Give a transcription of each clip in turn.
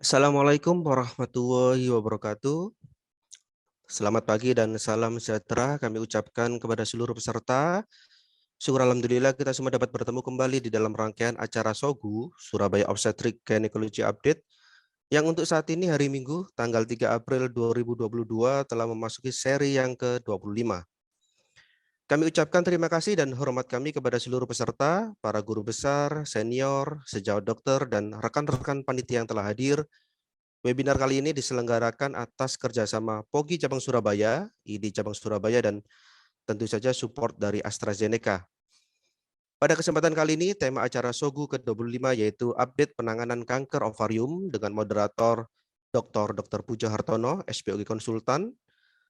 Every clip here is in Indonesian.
Assalamualaikum warahmatullahi wabarakatuh. Selamat pagi dan salam sejahtera kami ucapkan kepada seluruh peserta. Syukur alhamdulillah kita semua dapat bertemu kembali di dalam rangkaian acara SOGU, Surabaya Obstetric Gynecology Update, yang untuk saat ini hari Minggu, tanggal 3 April 2022 telah memasuki seri yang ke-25. Kami ucapkan terima kasih dan hormat kami kepada seluruh peserta, para guru besar, senior, sejawat dokter, dan rekan-rekan panitia yang telah hadir. Webinar kali ini diselenggarakan atas kerjasama POGI Cabang Surabaya, ID Cabang Surabaya, dan tentu saja support dari AstraZeneca. Pada kesempatan kali ini, tema acara SOGU ke-25 yaitu update penanganan kanker ovarium dengan moderator Dr. Puja Hartono, SPOG Konsultan.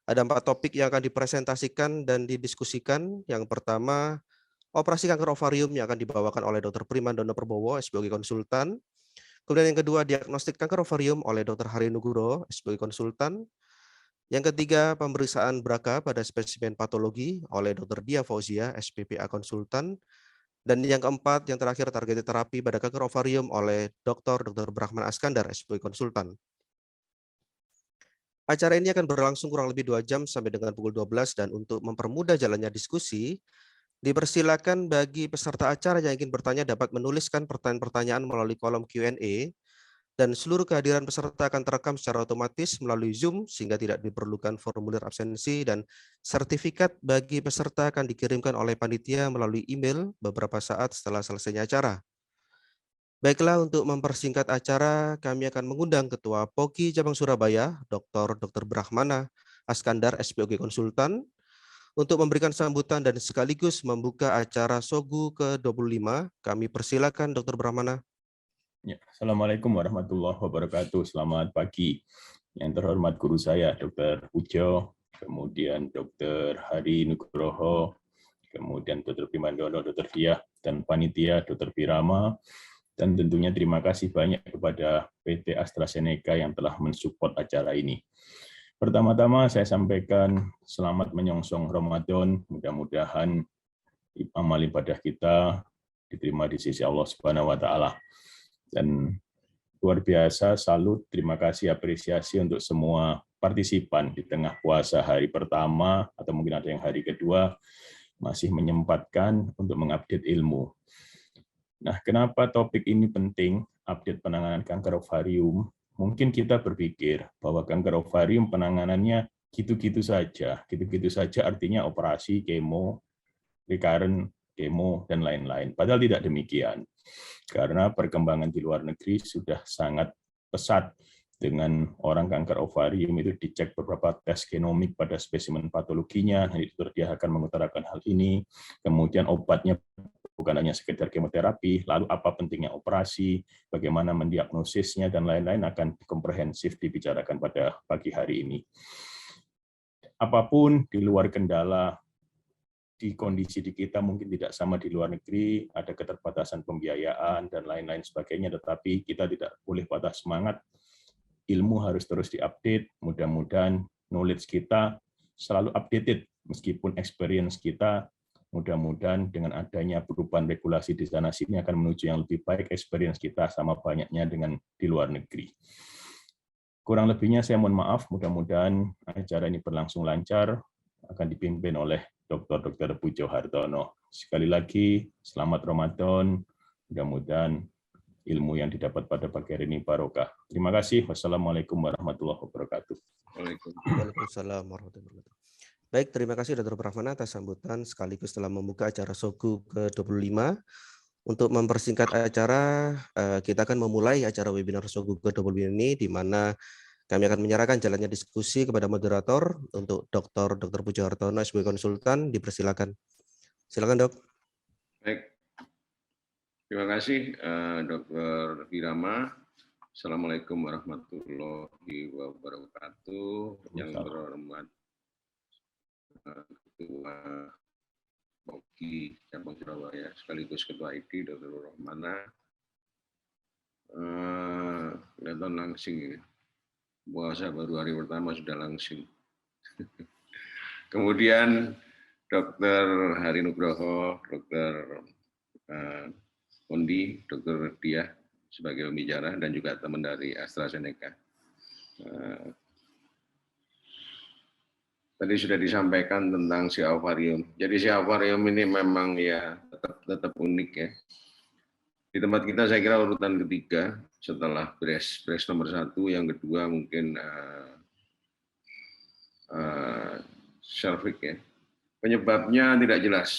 Ada 4 topik yang akan dipresentasikan dan didiskusikan. Yang pertama, operasi kanker ovarium yang akan dibawakan oleh Dr. Primandono Prabowo, SPOG Konsultan. Kemudian yang kedua, diagnostik kanker ovarium oleh Dr. Hari Nuguro, SPOG Konsultan. Yang ketiga, pemeriksaan BRCA pada spesimen patologi oleh Dr. Dia Fauzia, SPPA Konsultan. Dan yang keempat, yang terakhir, targeted terapi pada kanker ovarium oleh Dr. Brahman Askandar, SPOG Konsultan. Acara ini akan berlangsung kurang lebih 2 jam sampai dengan pukul 12, dan untuk mempermudah jalannya diskusi, dipersilakan bagi peserta acara yang ingin bertanya dapat menuliskan pertanyaan-pertanyaan melalui kolom Q&A, dan seluruh kehadiran peserta akan terekam secara otomatis melalui Zoom sehingga tidak diperlukan formulir absensi, dan sertifikat bagi peserta akan dikirimkan oleh panitia melalui email beberapa saat setelah selesainya acara. Baiklah, untuk mempersingkat acara, kami akan mengundang Ketua POGI Cabang Surabaya, Dr. Brahmana Askandar, SPOG Konsultan, untuk memberikan sambutan dan sekaligus membuka acara SOGU ke-25. Kami persilakan Dr. Brahmana. Ya, Assalamualaikum warahmatullahi wabarakatuh. Selamat pagi. Yang terhormat guru saya, Dr. Pujo, kemudian Dr. Hari Nugroho, kemudian Dr. Primandono, Dr. Diah, dan panitia Dr. Pirama. Dan tentunya terima kasih banyak kepada PT AstraZeneca yang telah mensupport acara ini. Pertama-tama saya sampaikan selamat menyongsong Ramadan. Mudah-mudahan amal ibadah kita diterima di sisi Allah Subhanahu wa taala. Dan luar biasa, salut, terima kasih, apresiasi untuk semua partisipan di tengah puasa hari pertama atau mungkin ada yang hari kedua masih menyempatkan untuk mengupdate ilmu. Nah, kenapa topik ini penting, update penanganan kanker ovarium? Mungkin kita berpikir bahwa kanker ovarium penanganannya gitu-gitu saja. Gitu-gitu saja artinya operasi, kemo, recurrent, kemo, dan lain-lain. Padahal tidak demikian. Karena perkembangan di luar negeri sudah sangat pesat dengan orang kanker ovarium itu dicek beberapa tes genomik pada spesimen patologinya. Nanti dokter dia akan mengutarakan hal ini. Kemudian obatnya bukan hanya sekedar kemoterapi, lalu apa pentingnya operasi, bagaimana mendiagnosisnya, dan lain-lain akan komprehensif dibicarakan pada pagi hari ini. Apapun di luar kendala, di kondisi di kita mungkin tidak sama di luar negeri, ada keterbatasan pembiayaan, dan lain-lain sebagainya, tetapi kita tidak boleh patah semangat, ilmu harus terus diupdate, mudah-mudahan knowledge kita selalu updated, meskipun experience kita mudah-mudahan dengan adanya perubahan regulasi di sana-sini akan menuju yang lebih baik, experience kita sama banyaknya dengan di luar negeri. Kurang lebihnya saya mohon maaf, mudah-mudahan acara ini berlangsung lancar, akan dipimpin oleh Dr. Pujo Hartono. Sekali lagi, selamat Ramadan, mudah-mudahan ilmu yang didapat pada pagi hari ini barokah. Terima kasih. Wassalamualaikum warahmatullahi wabarakatuh. Waalaikumsalam warahmatullahi wabarakatuh. Baik, terima kasih Dr. Brahmana atas sambutan sekaligus telah membuka acara SOGU ke-25. Untuk mempersingkat acara, kita akan memulai acara webinar SOGU ke-25 ini, di mana kami akan menyerahkan jalannya diskusi kepada moderator. Untuk Dr. Pujo Hartono, SPOG Konsultan, dipersilakan. Silakan, Dok. Baik, terima kasih Dr. Pirama. Assalamualaikum warahmatullahi wabarakatuh. Yang terhormat Ketua POGI Cabang Surabaya sekaligus Ketua ID Dr. Rahmana. Kelihatan langsing ini. Puasa baru hari pertama sudah langsing. Kemudian Dr. Hari Nugroho, Dr. Ondi, Dr. Diah, sebagai pembicara dan juga teman dari AstraZeneca. Tadi sudah disampaikan tentang Siavarium. Jadi Siavarium ini memang ya tetap unik ya. Di tempat kita saya kira urutan ketiga setelah breast nomor 1, yang kedua mungkin cervix ya. Penyebabnya tidak jelas.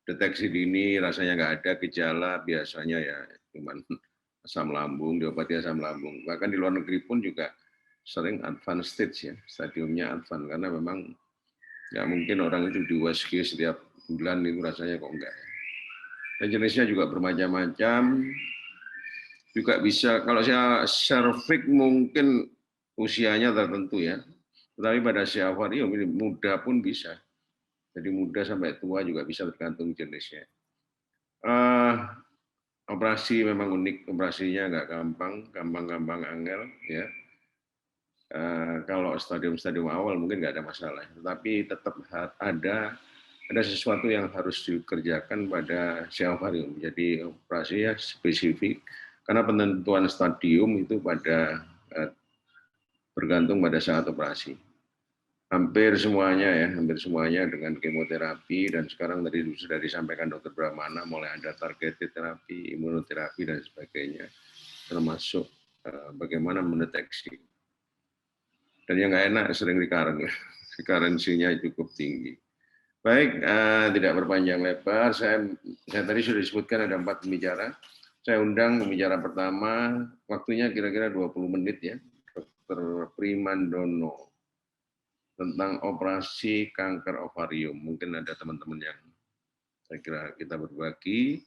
Deteksi dini rasanya nggak ada gejala, biasanya ya cuman asam lambung, diobati asam lambung. Bahkan di luar negeri pun juga sering advanced stage ya, stadiumnya advance, karena memang ya mungkin orang itu di USG setiap bulan itu rasanya kok enggak ya. Dan jenisnya juga bermacam-macam, juga bisa, kalau saya cervix mungkin usianya tertentu ya, tetapi pada Siavarium ini muda pun bisa. Jadi muda sampai tua juga bisa, tergantung jenisnya. Operasi memang unik, operasinya nggak gampang angel ya. Kalau stadium awal mungkin nggak ada masalah, tetapi tetap ada sesuatu yang harus dikerjakan pada Siavarium. Jadi operasinya spesifik, karena penentuan stadium itu bergantung pada saat operasi. Hampir semuanya dengan kemoterapi, dan sekarang tadi sudah disampaikan Dr. Brahmana mulai ada targeted terapi, imunoterapi dan sebagainya, termasuk bagaimana mendeteksi. Dan yang nggak enak sering recurrency-nya cukup tinggi. Baik, tidak berpanjang lebar, saya tadi sudah disebutkan ada 4 pembicara. Saya undang pembicara pertama, waktunya kira-kira 20 menit ya, Dr. Primandono, tentang operasi kanker ovarium. Mungkin ada teman-teman yang saya kira kita berbagi,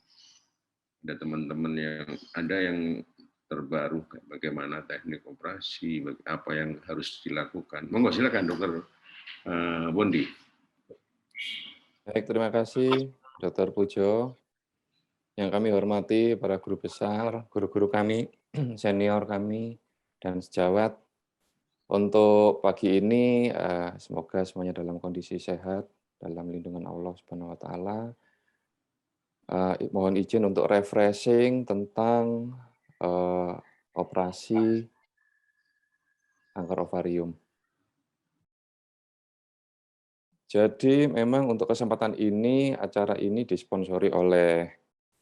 ada teman-teman yang terbaru bagaimana teknik operasi, apa yang harus dilakukan. Monggo silakan Dr. Bondi. Baik, terima kasih Dr. Pujo. Yang kami hormati para guru besar, guru-guru kami, senior kami, dan sejawat. Untuk pagi ini, semoga semuanya dalam kondisi sehat, dalam lindungan Allah Subhanahu wa Ta'ala. Mohon izin untuk refreshing tentang operasi kanker ovarium. Jadi memang untuk kesempatan ini, acara ini disponsori oleh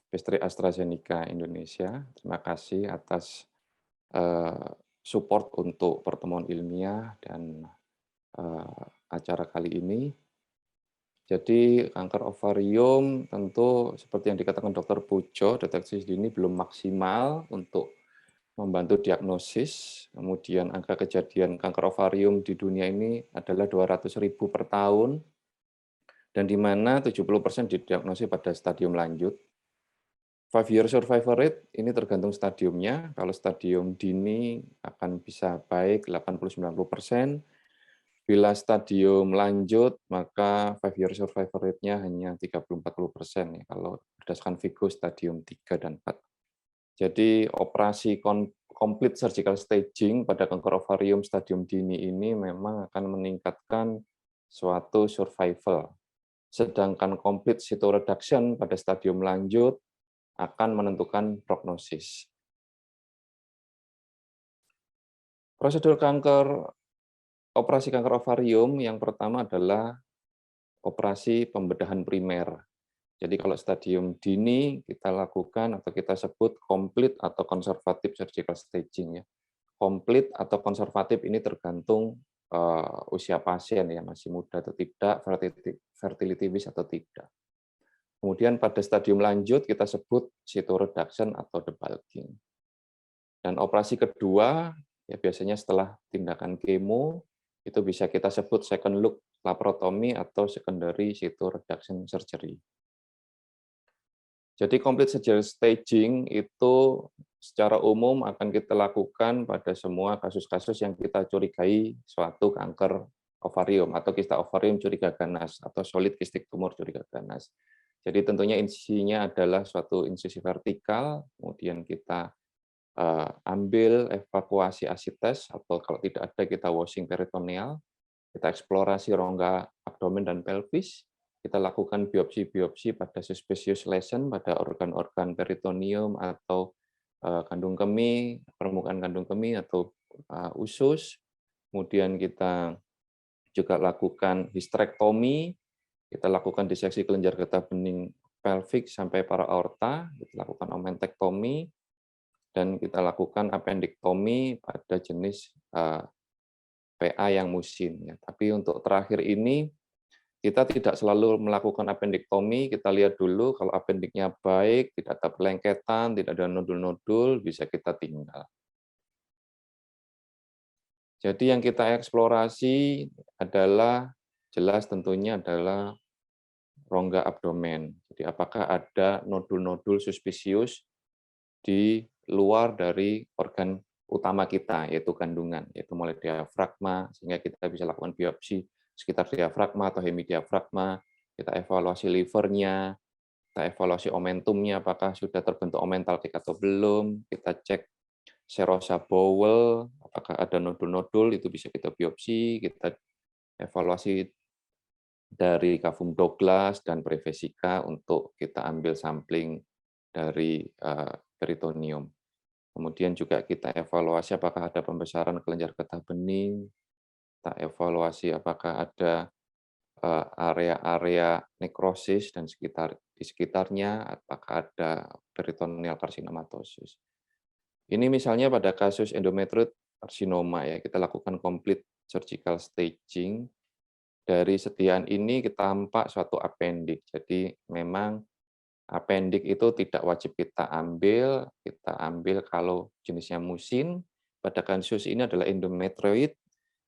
PT AstraZeneca Indonesia. Terima kasih atas support untuk pertemuan ilmiah dan acara kali ini. Jadi kanker ovarium tentu seperti yang dikatakan Dr. Pujo, deteksi dini belum maksimal untuk membantu diagnosis. Kemudian angka kejadian kanker ovarium di dunia ini adalah 200.000 per tahun, dan di mana 70% didiagnosis pada stadium lanjut. 5-year survival rate ini tergantung stadiumnya. Kalau stadium dini akan bisa baik 80-90%. Bila stadium lanjut, maka 5-year survival rate-nya hanya 30-40% ya, kalau berdasarkan Vigo stadium 3 dan 4. Jadi operasi complete surgical staging pada kanker ovarium stadium dini ini memang akan meningkatkan suatu survival. Sedangkan complete cytoreduction pada stadium lanjut akan menentukan prognosis. Prosedur operasi kanker ovarium yang pertama adalah operasi pembedahan primer. Jadi kalau stadium dini kita lakukan atau kita sebut complete atau konservatif surgical staging ya. Complete atau konservatif ini tergantung usia pasien ya, masih muda atau tidak, fertility wish atau tidak. Kemudian pada stadium lanjut kita sebut cytoreduction atau debulking. Dan operasi kedua ya biasanya setelah tindakan kemo itu bisa kita sebut second look laparotomy atau secondary cytoreduction surgery. Jadi complete surgical staging itu secara umum akan kita lakukan pada semua kasus-kasus yang kita curigai suatu kanker ovarium atau kista ovarium curiga ganas atau solid cystic tumor curiga ganas. Jadi tentunya insisinya adalah suatu insisi vertikal, kemudian kita ambil evakuasi asites atau kalau tidak ada kita washing peritoneal, kita eksplorasi rongga abdomen dan pelvis, kita lakukan biopsi-biopsi pada suspicious lesion pada organ-organ peritoneum atau kandung kemih, permukaan kandung kemih atau usus. Kemudian kita juga lakukan histrektomi, kita lakukan diseksi kelenjar getah bening pelvik sampai para aorta, kita lakukan omentektomi, dan kita lakukan appendektomi pada jenis PA yang musin. Ya. Tapi untuk terakhir ini, kita tidak selalu melakukan appendektomi, kita lihat dulu kalau appendiknya baik, tidak ada pelengketan, tidak ada nodul-nodul, bisa kita tinggal. Jadi yang kita eksplorasi adalah, jelas tentunya adalah rongga abdomen. Jadi apakah ada nodul-nodul suspisius di luar dari organ utama kita, yaitu kandungan, yaitu mulai diafragma, sehingga kita bisa lakukan biopsi sekitar diafragma atau hemidiafragma, kita evaluasi livernya, kita evaluasi omentumnya, apakah sudah terbentuk omental cake atau belum, kita cek serosa bowel, apakah ada nodul-nodul, itu bisa kita biopsi, kita evaluasi dari kavum Douglas dan prevesica untuk kita ambil sampling dari peritoneum. Kemudian juga kita evaluasi apakah ada pembesaran kelenjar getah bening, kita evaluasi apakah ada area-area nekrosis dan di sekitarnya, apakah ada peritoneal carcinomatosis. Ini misalnya pada kasus endometrioid karsinoma ya, kita lakukan complete surgical staging. Dari sediaan ini kita tampak suatu appendix. Jadi memang appendix itu tidak wajib kita ambil kalau jenisnya musin. Pada kasus ini adalah endometrioid,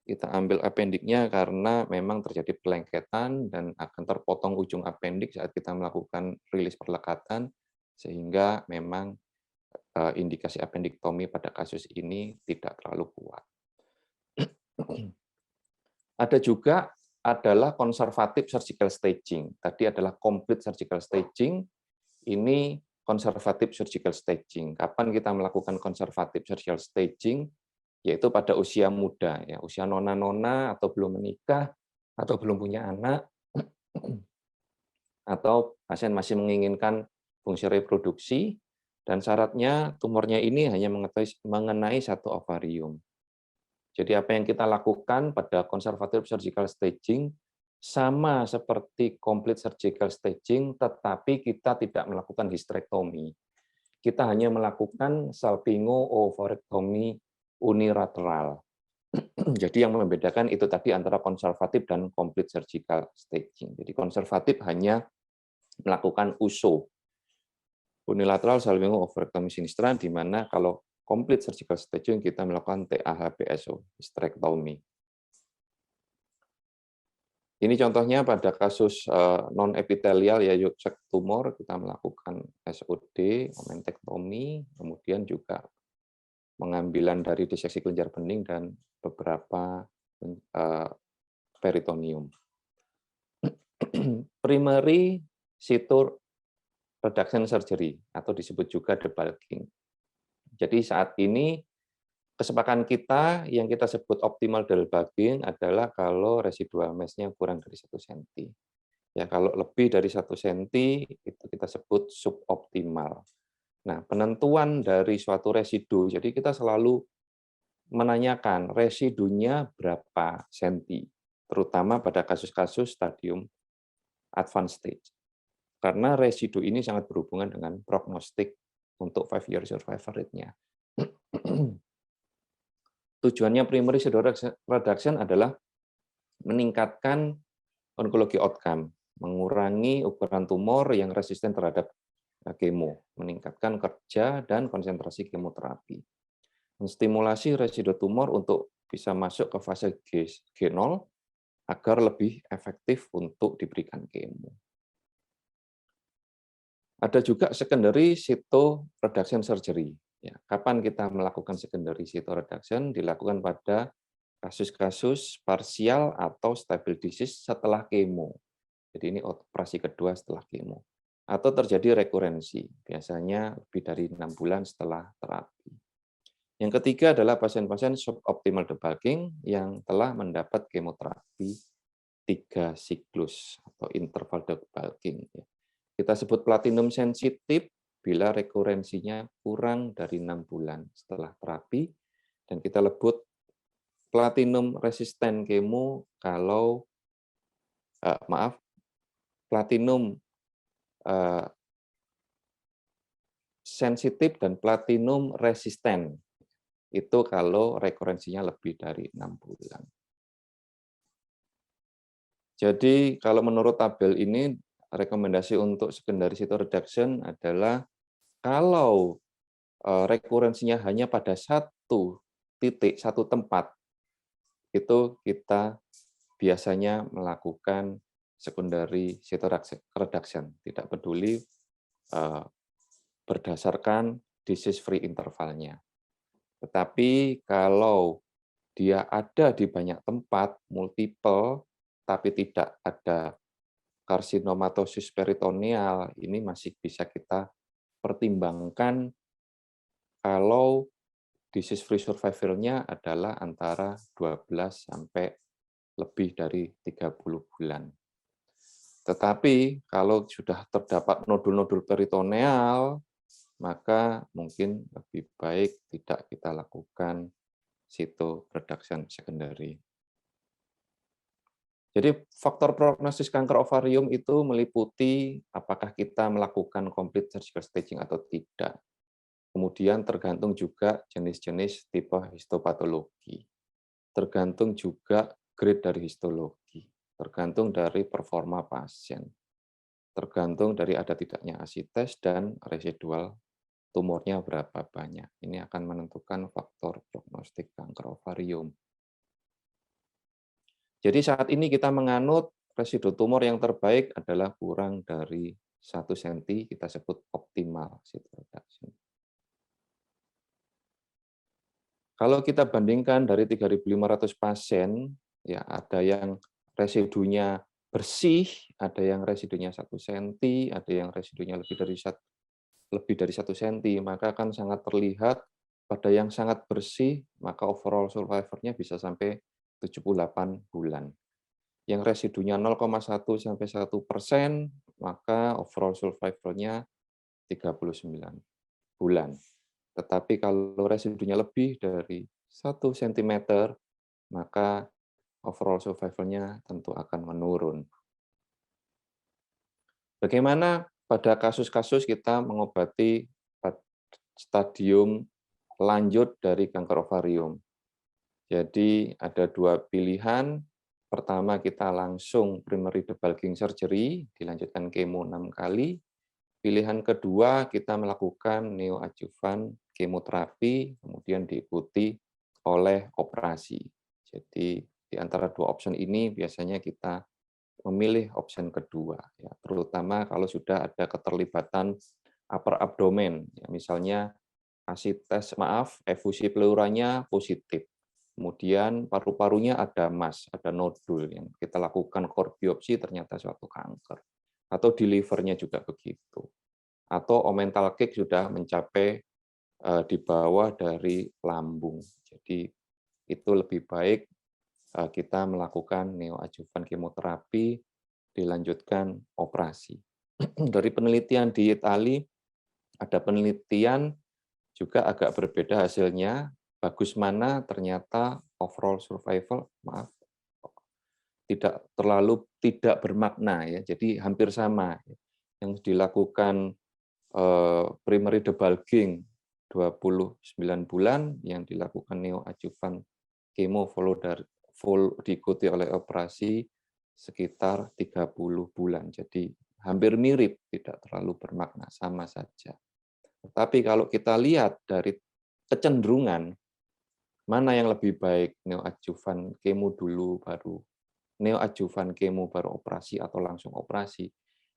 kita ambil appendix-nya karena memang terjadi pelengketan dan akan terpotong ujung appendix saat kita melakukan rilis perlekatan, sehingga memang indikasi appendektomi pada kasus ini tidak terlalu kuat. Ada juga adalah conservative surgical staging. Tadi adalah complete surgical staging, ini conservative surgical staging. Kapan kita melakukan conservative surgical staging? Yaitu pada usia muda, ya, usia nona-nona atau belum menikah, atau belum punya anak, atau pasien masih menginginkan fungsi reproduksi, dan syaratnya tumornya ini hanya mengenai satu ovarium. Jadi apa yang kita lakukan pada conservative surgical staging sama seperti complete surgical staging, tetapi kita tidak melakukan histrektomi. Kita hanya melakukan salpingo-ovarectomy unilateral. Jadi yang membedakan itu tadi antara konservatif dan complete surgical staging. Jadi konservatif hanya melakukan USO, unilateral salpingo-ovarectomy sinistra, di mana kalau complete surgical staging kita melakukan TAHPSO, hysterectomy. Ini contohnya pada kasus non-epitelial ya yolk tumor, kita melakukan SOD, omentektomi, kemudian juga pengambilan dari diseksi kelenjar bening dan beberapa peritoneum. Primary cytoreduction surgery atau disebut juga debulking. Jadi saat ini kesepakatan kita yang kita sebut optimal debulking adalah kalau residual mass-nya kurang dari 1 cm. Ya, kalau lebih dari 1 cm itu kita sebut suboptimal. Nah, penentuan dari suatu residu, jadi kita selalu menanyakan residunya berapa senti, terutama pada kasus-kasus stadium advanced stage. Karena residu ini sangat berhubungan dengan prognostik untuk 5-year survival rate-nya. Tujuannya primary reduction adalah meningkatkan oncology outcome, mengurangi ukuran tumor yang resisten terhadap kemo, meningkatkan kerja dan konsentrasi kemoterapi, menstimulasi residu tumor untuk bisa masuk ke fase G0 agar lebih efektif untuk diberikan kemo. Ada juga secondary cytoreduction surgery. Ya, kapan kita melakukan secondary cytoreduction? Dilakukan pada kasus-kasus parsial atau stable disease setelah kemo. Jadi ini operasi kedua setelah kemo. Atau terjadi rekurensi, biasanya lebih dari 6 bulan setelah terapi. Yang ketiga adalah pasien-pasien suboptimal debulking yang telah mendapat kemoterapi 3 siklus atau interval debulking. Kita sebut platinum sensitif, bila rekurensinya kurang dari 6 bulan setelah terapi, dan kita lebut platinum resisten kemo kalau platinum sensitif dan platinum resisten itu kalau rekurensinya lebih dari 6 bulan. Jadi kalau menurut tabel ini rekomendasi untuk secondary cytoreduction adalah kalau rekurensinya hanya pada satu titik, satu tempat, itu kita biasanya melakukan secondary cytoreduction, tidak peduli berdasarkan disease free intervalnya. Tetapi kalau dia ada di banyak tempat, multiple, tapi tidak ada karsinomatosis peritoneal, ini masih bisa kita pertimbangkan kalau disease free survival-nya adalah antara 12 sampai lebih dari 30 bulan. Tetapi kalau sudah terdapat nodul-nodul peritoneal, maka mungkin lebih baik tidak kita lakukan cytoreduction secondary. Jadi faktor prognosis kanker ovarium itu meliputi apakah kita melakukan complete surgical staging atau tidak. Kemudian tergantung juga jenis-jenis tipe histopatologi. Tergantung juga grade dari histologi. Tergantung dari performa pasien. Tergantung dari ada tidaknya asites dan residual tumornya berapa banyak. Ini akan menentukan faktor prognostik kanker ovarium. Jadi saat ini kita menganut residu tumor yang terbaik adalah kurang dari 1 cm, kita sebut optimal cytoreduction. Kalau kita bandingkan dari 3.500 pasien, ya ada yang residunya bersih, ada yang residunya 1 cm, ada yang residunya lebih dari 1 cm, maka akan sangat terlihat pada yang sangat bersih, maka overall survivornya bisa sampai 78 bulan. Yang residunya 0,1 sampai 1%, maka overall survivornya 39 bulan. Tetapi kalau residunya lebih dari 1 cm, maka overall survival-nya tentu akan menurun. Bagaimana pada kasus-kasus kita mengobati stadium lanjut dari kanker ovarium? Jadi ada 2 pilihan. Pertama kita langsung primary debulking surgery, dilanjutkan kemo 6 kali. Pilihan kedua kita melakukan neoadjuvan kemoterapi, kemudian diikuti oleh operasi. Jadi di antara 2 opsi ini biasanya kita memilih opsi kedua, ya, terutama kalau sudah ada keterlibatan upper abdomen, ya, misalnya efusi pleuranya positif, kemudian paru-parunya ada mas, ada nodul yang kita lakukan core biopsi ternyata suatu kanker, atau di livernya juga begitu, atau omental cake sudah mencapai di bawah dari lambung. Jadi itu lebih baik kita melakukan neoadjuvan kemoterapi, dilanjutkan operasi. Dari penelitian di Italia, ada penelitian juga agak berbeda hasilnya. Bagus mana ternyata overall survival, tidak bermakna, ya. Jadi hampir sama. Yang dilakukan primary debulking 29 bulan, yang dilakukan neoadjuvan kemo diikuti oleh operasi sekitar 30 bulan. Jadi hampir mirip, tidak terlalu bermakna, sama saja. Tetapi kalau kita lihat dari kecenderungan, mana yang lebih baik, neoadjuvan kemo dulu baru neoadjuvan kemo baru operasi atau langsung operasi,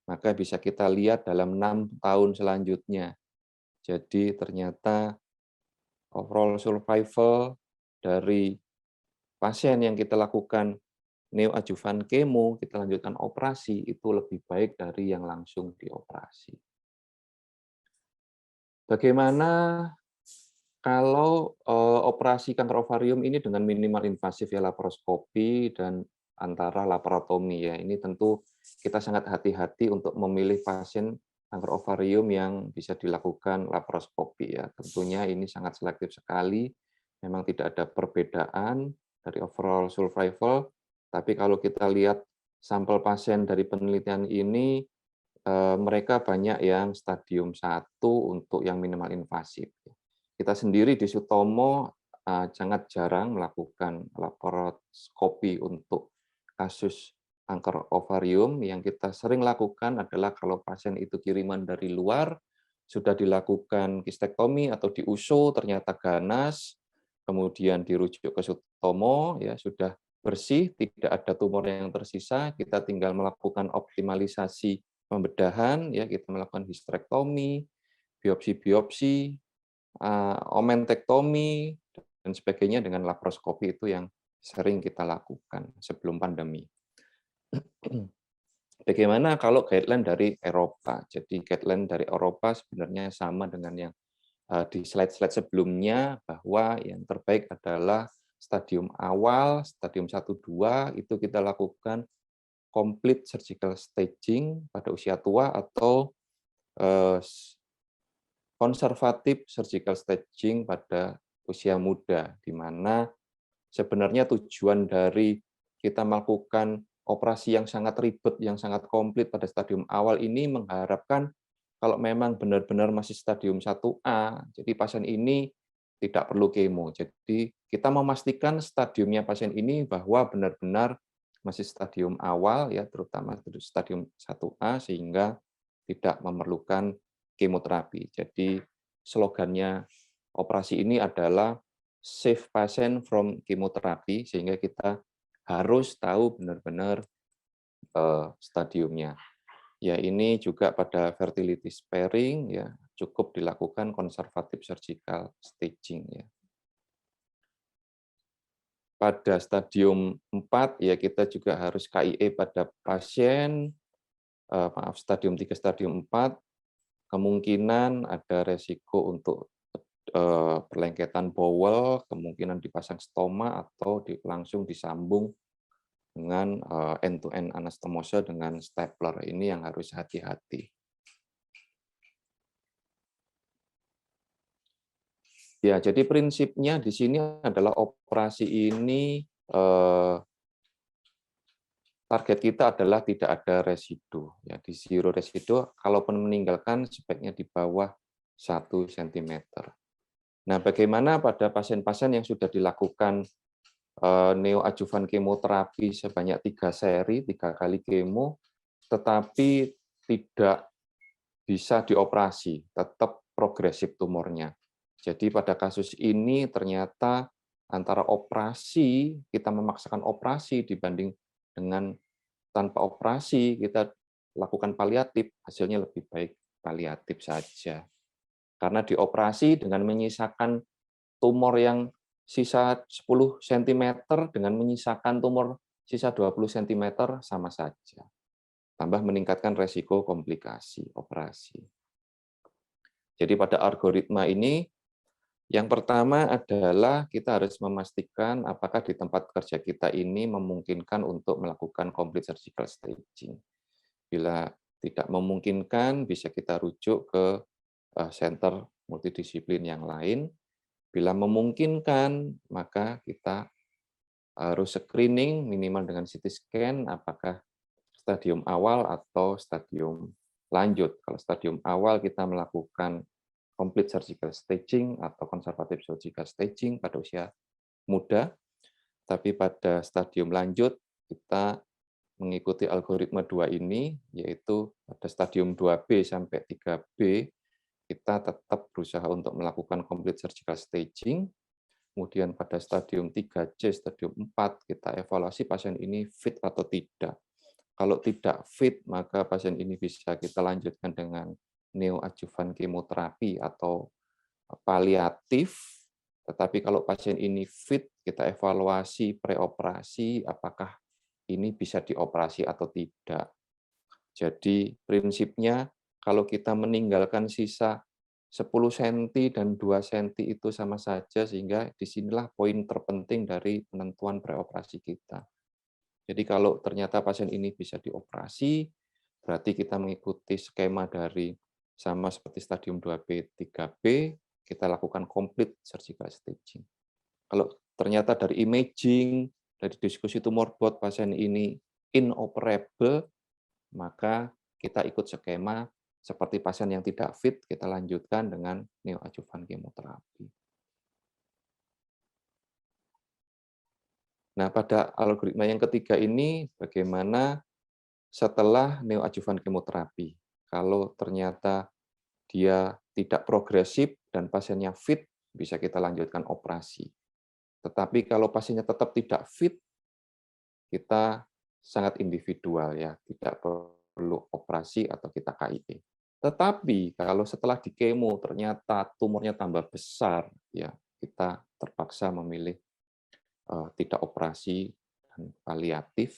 maka bisa kita lihat dalam 6 tahun selanjutnya. Jadi ternyata overall survival dari pasien yang kita lakukan neoadjuvan kemo, kita lanjutkan operasi, itu lebih baik dari yang langsung dioperasi. Bagaimana kalau operasi kanker ovarium ini dengan minimal invasif, ya, laparoskopi dan antara laparotomi, ya, ini tentu kita sangat hati-hati untuk memilih pasien kanker ovarium yang bisa dilakukan laparoskopi ya. Tentunya ini sangat selektif sekali, memang tidak ada perbedaan dari overall survival, tapi kalau kita lihat sampel pasien dari penelitian ini, mereka banyak yang stadium 1 untuk yang minimal invasif. Kita sendiri di Sutomo sangat jarang melakukan laparoskopi untuk kasus kanker ovarium. Yang kita sering lakukan adalah kalau pasien itu kiriman dari luar, sudah dilakukan kistektomi atau diuso, ternyata ganas, kemudian dirujuk ke Sutomo, ya sudah bersih, tidak ada tumor yang tersisa, kita tinggal melakukan optimalisasi pembedahan, ya kita melakukan histrektomi, biopsi-biopsi, omentektomi, dan sebagainya dengan laparoskopi itu yang sering kita lakukan sebelum pandemi. Bagaimana kalau guideline dari Eropa? Jadi guideline dari Eropa sebenarnya sama dengan yang di slide-slide sebelumnya, bahwa yang terbaik adalah stadium awal, stadium 1-2, itu kita lakukan complete surgical staging pada usia tua atau konservatif surgical staging pada usia muda, di mana sebenarnya tujuan dari kita melakukan operasi yang sangat ribet, yang sangat komplit pada stadium awal ini mengharapkan kalau memang benar-benar masih stadium 1A, jadi pasien ini tidak perlu kemo. Jadi kita memastikan stadiumnya pasien ini bahwa benar-benar masih stadium awal, ya terutama stadium 1A, sehingga tidak memerlukan kemoterapi. Jadi slogannya operasi ini adalah save patient from chemotherapy, sehingga kita harus tahu benar-benar stadiumnya. Ya, ini juga pada fertility sparing, ya cukup dilakukan konservatif surgical staging, ya. Pada stadium 4 ya kita juga harus KIE pada pasien, stadium 3, stadium 4, kemungkinan ada resiko untuk perlengketan bowel, kemungkinan dipasang stoma atau langsung disambung dengan end-to-end anastomose dengan stapler. Ini yang harus hati-hati. Ya, jadi prinsipnya di sini adalah operasi ini target kita adalah tidak ada residu. Ya, di zero residu, kalaupun meninggalkan sebaiknya di bawah 1 cm. Nah, bagaimana pada pasien-pasien yang sudah dilakukan neoadjuvan kemoterapi sebanyak 3 seri, 3 kali kemo, tetapi tidak bisa dioperasi, tetap progresif tumornya. Jadi pada kasus ini ternyata antara operasi, kita memaksakan operasi dibanding dengan tanpa operasi, kita lakukan paliatif, hasilnya lebih baik paliatif saja. Karena dioperasi dengan menyisakan tumor yang sisa 10 cm dengan menyisakan tumor sisa 20 cm sama saja. Tambah meningkatkan resiko komplikasi operasi. Jadi pada algoritma ini, yang pertama adalah kita harus memastikan apakah di tempat kerja kita ini memungkinkan untuk melakukan complete surgical staging. Bila tidak memungkinkan, bisa kita rujuk ke center multidisiplin yang lain. Bila memungkinkan, maka kita harus screening minimal dengan CT scan apakah stadium awal atau stadium lanjut. Kalau stadium awal kita melakukan complete surgical staging atau konservatif surgical staging pada usia muda, tapi pada stadium lanjut kita mengikuti algoritma 2 ini, yaitu pada stadium 2B sampai 3B, kita tetap berusaha untuk melakukan complete surgical staging. Kemudian pada stadium 3C, stadium 4, kita evaluasi pasien ini fit atau tidak. Kalau tidak fit, maka pasien ini bisa kita lanjutkan dengan neoadjuvan kemoterapi atau paliatif. Tetapi kalau pasien ini fit, kita evaluasi preoperasi apakah ini bisa dioperasi atau tidak. Jadi prinsipnya kalau kita meninggalkan sisa 10 cm dan 2 cm itu sama saja, sehingga disinilah poin terpenting dari penentuan preoperasi kita. Jadi kalau ternyata pasien ini bisa dioperasi, berarti kita mengikuti skema dari sama seperti stadium 2B, 3B, kita lakukan complete surgical staging. Kalau ternyata dari imaging, dari diskusi tumor board pasien ini inoperable, maka kita ikut skema seperti pasien yang tidak fit, kita lanjutkan dengan neoadjuvan kemoterapi. Nah, pada algoritma yang ketiga ini, bagaimana setelah neoadjuvan kemoterapi. Kalau ternyata dia tidak progresif dan pasiennya fit, bisa kita lanjutkan operasi. Tetapi kalau pasiennya tetap tidak fit, kita sangat individual ya, tidak perlu operasi atau kita KIP. Tetapi kalau setelah di kemo ternyata tumornya tambah besar, ya kita terpaksa memilih tidak operasi dan paliatif,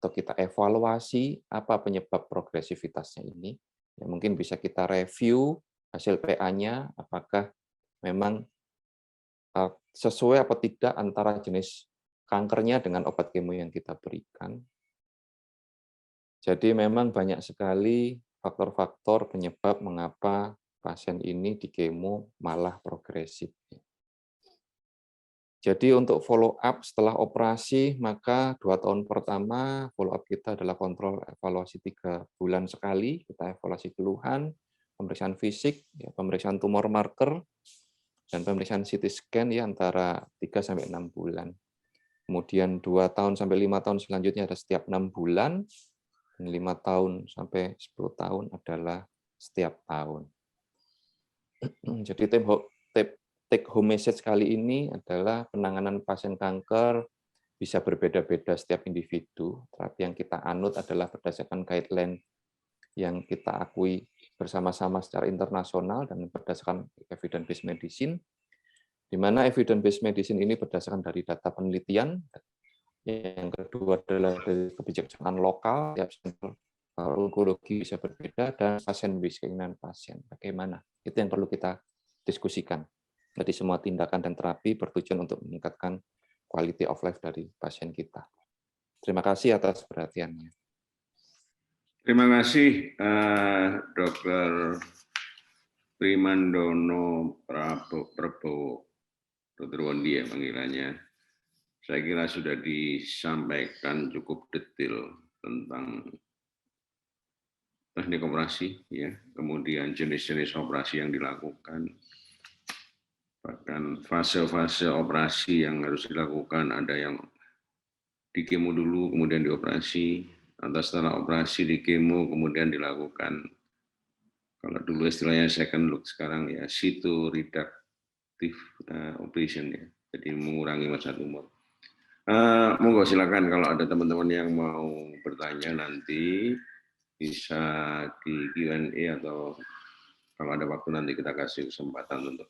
atau kita evaluasi apa penyebab progresivitasnya ini. Ya, mungkin bisa kita review hasil PA-nya, apakah memang sesuai apa tidak antara jenis kankernya dengan obat kemo yang kita berikan. Jadi memang banyak sekali faktor-faktor penyebab mengapa pasien ini di kemo malah progresif. Jadi untuk follow up setelah operasi, maka 2 tahun pertama follow up kita adalah kontrol evaluasi 3 bulan sekali, kita evaluasi keluhan, pemeriksaan fisik, ya, pemeriksaan tumor marker, dan pemeriksaan CT scan ya antara 3-6 bulan. Kemudian 2 tahun sampai 5 tahun selanjutnya ada setiap 6 bulan, dan 5 tahun sampai 10 tahun adalah setiap tahun. Jadi take home message kali ini adalah penanganan pasien kanker bisa berbeda-beda setiap individu. Terapi yang kita anut adalah berdasarkan guideline yang kita akui bersama-sama secara internasional dan berdasarkan evidence-based medicine, di mana evidence-based medicine ini berdasarkan dari data penelitian. Yang kedua adalah dari kebijaksanaan lokal, tiap center onkologi bisa berbeda, dan pasien bisa keinginan pasien. Bagaimana? Itu yang perlu kita diskusikan. Jadi semua tindakan dan terapi bertujuan untuk meningkatkan quality of life dari pasien kita. Terima kasih atas perhatiannya. Terima kasih, Dr. Primandono Prabowo, Dr. Wondi ya panggilannya. Saya kira sudah disampaikan cukup detail tentang teknik operasi, ya, kemudian jenis-jenis operasi yang dilakukan, bahkan fase-fase operasi yang harus dilakukan, ada yang di kemo dulu, kemudian dioperasi, atau setelah operasi di kemo, kemudian dilakukan, kalau dulu istilahnya second look, sekarang ya cytoreductive operation, ya, jadi mengurangi massa tumor. Monggo silakan kalau ada teman-teman yang mau bertanya nanti, bisa di Q&A atau kalau ada waktu nanti kita kasih kesempatan untuk